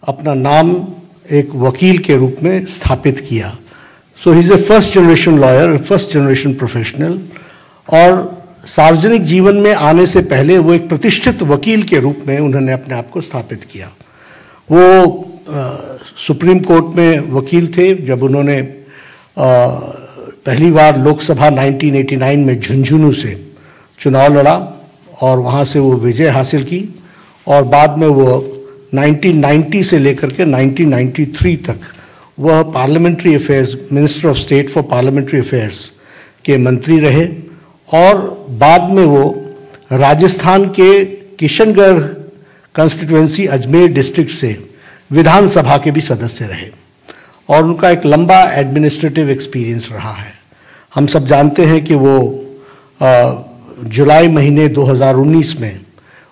अपना नाम एक वकील के रूप में स्थापित किया। So he is a first generation lawyer, first generation professional, और सार्वजनिक जीवन में आने से पहले वो एक प्रतिष्ठित वकील के रूप में उन्होंने अपने आप को स्थापित किया। वो सुप्रीम कोर्ट में वकील थे जब उन्होंने पहली बार लोकसभा 1989 में झुंझुनू से चुनाव लड़ा और वहाँ से वो विजय हासिल की, और बाद में वो 1990 से लेकर के 1993 तक वह parliamentary affairs, minister of state for parliamentary affairs के मंत्री रहे, और बाद में वो राजस्थान के किशनगढ़ कंस्टिट्यूएंसी अजमेर डिस्ट्रिक्ट से विधानसभा के भी सदस्य रहे, और उनका एक लंबा एडमिनिस्ट्रेटिव एक्सपीरियंस रहा है। हम सब जानते हैं कि वो जुलाई महीने 2019 में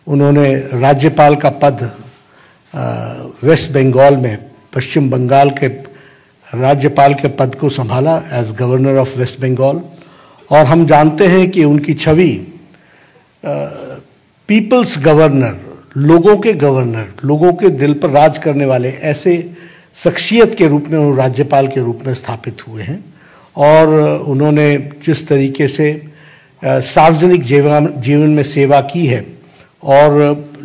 उन्होंने राज्यपाल का पद वेस्ट बंगाल में, पश्चिम बंगाल के राज्यपाल के पद को संभाला as governor of West Bengal. और हम जानते हैं कि उनकी छवि पीपल्स गवर्नर, लोगों के गवर्नर, लोगों के दिल पर राज करने वाले ऐसे शख्सियत के रूप में वो राज्यपाल के रूप में स्थापित हुए हैं। और उन्होंने जिस तरीके से सार्वजनिक जीवन में सेवा की है और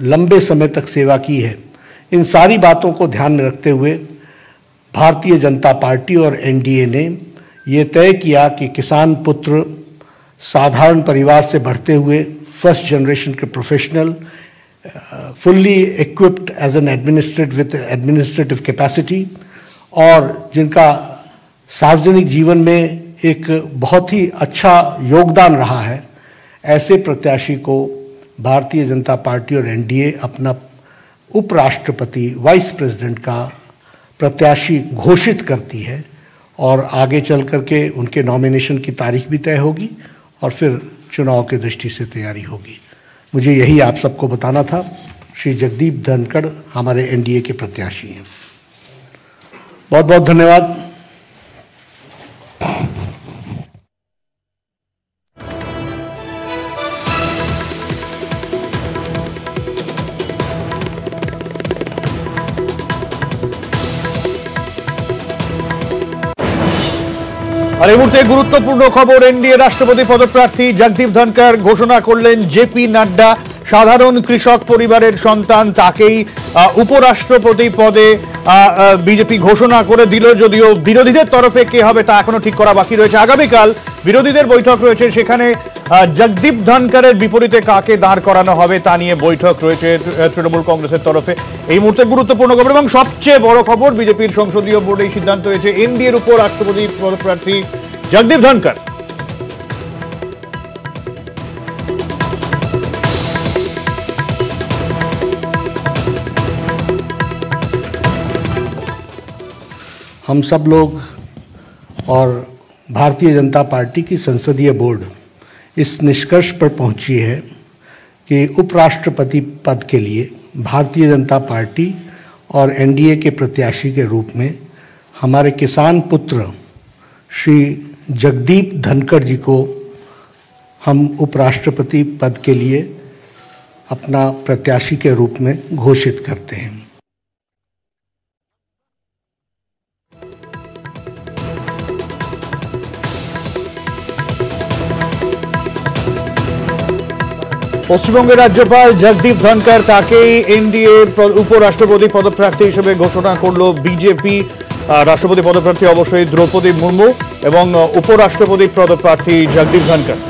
लंबे समय तक सेवा की है, इन सारी बातों को ध्यान में रखते हुए भारतीय जनता पार्टी और एनडीए ने ये तय किया कि किसान पुत्र, साधारण परिवार से बढ़ते हुए फर्स्ट जनरेशन के professional, fully equipped as an administrative capacity, और जिनका सार्वजनिक जीवन में एक बहुत ही अच्छा योगदान रहा है, ऐसे प्रत्याशी को भारतीय जनता पार्टी और एनडीए अपना उपराष्ट्रपति, वाइस प्रेसिडेंट का प्रत्याशी घोषित करती है। और आगे चल करके उनके नॉमिनेशन की तारीख भी तय होगी और फिर चुनाव की दृष्टि से तैयारी होगी। मुझे यही आप सबको बताना था। श्री जगदीप धनखड़ हमारे एनडीए के प्रत्याशी हैं। बहुत बहुत धन्यवाद। আর এই মুহূর্তে গুরুত্বপূর্ণ খবর, এনডিএ রাষ্ট্রপতি পদপ্রার্থী জগদীপ ধনখড় ঘোষণা করলেন জেপি নাড্ডা সাধারণ কৃষক পরিবারের সন্তান, তাকেই উপরাষ্ট্রপতি পদে বিজেপি ঘোষণা করে দিল। যদিও বিরোধীদের তরফে কে হবে তা এখনো ঠিক করা বাকি রয়েছে। আগামীকাল বিরোধীদের বৈঠক রয়েছে, সেখানে জগদীপ ধনখড়ের বিপরীতে কাকে দাঁড় করানো হবে তা নিয়ে বৈঠক রয়েছে তৃণমূল কংগ্রেসের তরফে। এই মুহূর্তে গুরুত্বপূর্ণ খবর এবং সবচেয়ে বড় খবর, বিজেপির সংসদীয় বোর্ডে সিদ্ধান্ত হয়েছে এনডিএর উপর রাষ্ট্রপতি পদপ্রার্থী জগদীপ ধনখড়। हम सब लोग और भारतीय जनता पार्टी की संसदीय बोर्ड इस निष्कर्ष पर पहुंची है कि उपराष्ट्रपति पद के लिए भारतीय जनता पार्टी और एनडीए के प्रत्याशी के रूप में हमारे किसान पुत्र श्री जगदीप धनखड़ जी को हम उपराष्ट्रपति पद के लिए अपना प्रत्याशी के रूप में घोषित करते हैं। পশ্চিমবঙ্গের রাজ্যপাল জগদীপ ধনখড়, তাকেই এনডিএ উপরাষ্ট্রপতি পদপ্রার্থী হিসেবে ঘোষণা করল বিজেপি। রাষ্ট্রপতি পদপ্রার্থী অবশ্যই দ্রৌপদী মুর্মু এবং উপরাষ্ট্রপতি পদপ্রার্থী জগদীপ ধনখড়।